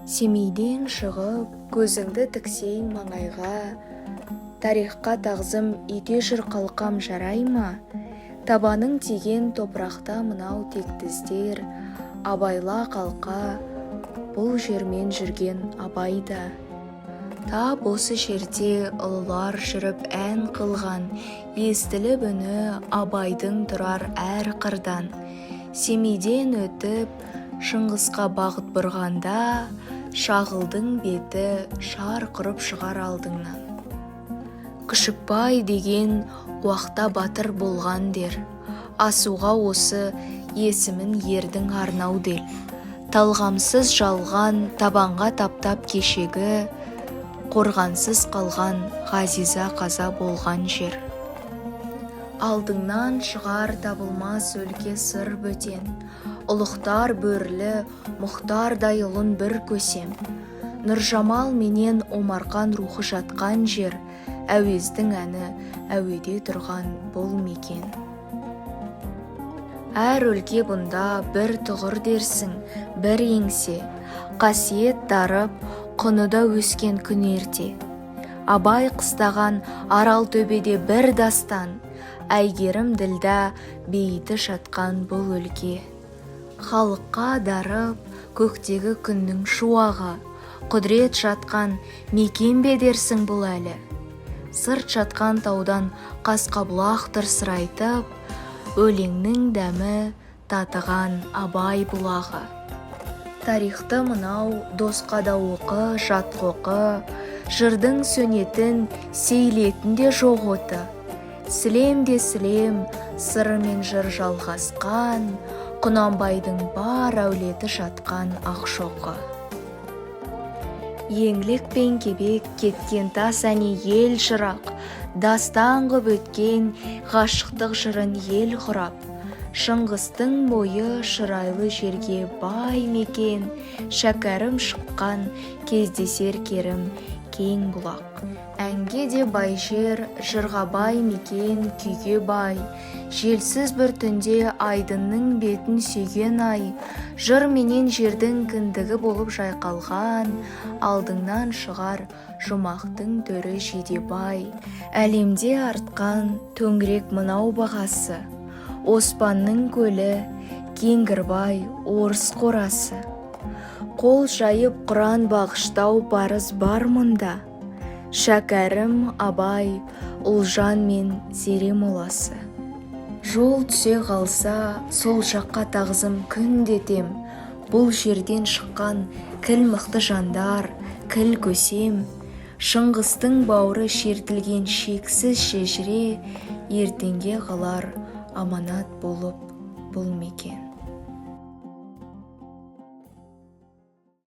Семейден шығып, көзіңді тіксейін маңайға, тарихқа тағзым ете жүр қалқам жарай ма? Табаның тиген топырақта мынау тектіздер, абайла қалқа, бұл жермен жүрген абайда. Тап осы жерде ұлылар жүріп ән қылған, естіліп үні абайдың тұрар әр қырдан. Семейден өтіп, Шыңғысқа бағыт бұрғанда, Шағылдың беті шар құрып шығар алдыңнан. Күшікбай деген уақта батыр болған дер, асуға осы есімін ердің арнау дел. Талғамсыз жалған табанға таптап кешегі, қорғансыз қалған ғазиза қаза болған жер. Алдыңнан шығар табылмас өлке сыр бөтен, ұлықтар бөрілі, мұхтардай ұлын бір көсем. Нұржамал менен Омарқан рухы жатқан жер, әуездің әні әуеде тұрған бұл мекен. Әр өлке бұнда бір тұғыр дерсің, бір еңсе, қасиет дарып, құныда өскен күн ерте. Абай қыстаған арал төбеде бір дастан, әйгерім ділда бейіті жатқан бұл өлке. Халыққа дарып, көктегі күннің шуағы, құдірет жатқан мекен бе дерсің бұл әлі. Сырт жатқан таудан қасқабұлақ тырсырайтып, өлеңнің дәмі татыған абай бұлағы. Тарихты мынау досқа да оқы, жатқа оқы, жырдың сөнетін сейлетінде жоқ оты. Сілем де сілем, сыры мен жыр жалғасқан, Құнанбайдың бар әулеті жатқан Ақшоқы. Еңлік пен кебек кеткен тас әне ел жырақ, дастан ғып өткен ғашықтық жырын ел құрап. Шыңғыстың бойы шырайлы жерге бай мекен, шәкәрім шыққан кездесер керім кең бұлақ. Әнге де бай жер, жырға бай мекен, күйге бай. Желсіз бір түнде айдынның бетін сүйген ай, жыр менен жердің кіндігі болып жайқалған, алдыңнан шығар жұмақтың төрі жидебай. Әлемде артқан төңірек мынау бағасы, Оспанның көлі, Кеңгірбай, орыс қорасы. Қол жайып құран бағыштау парыз бар мұнда, шәкәрім, абай, ұлжан мен зере моласы. Жол түсе қалса, сол жаққа тағзым күндетем, бұл жерден шыққан кіл мықты жандар, кіл көсем. Шыңғыстың бауыры шертілген шексіз шежіре, ертеңге қалар аманат болып бұл мекен.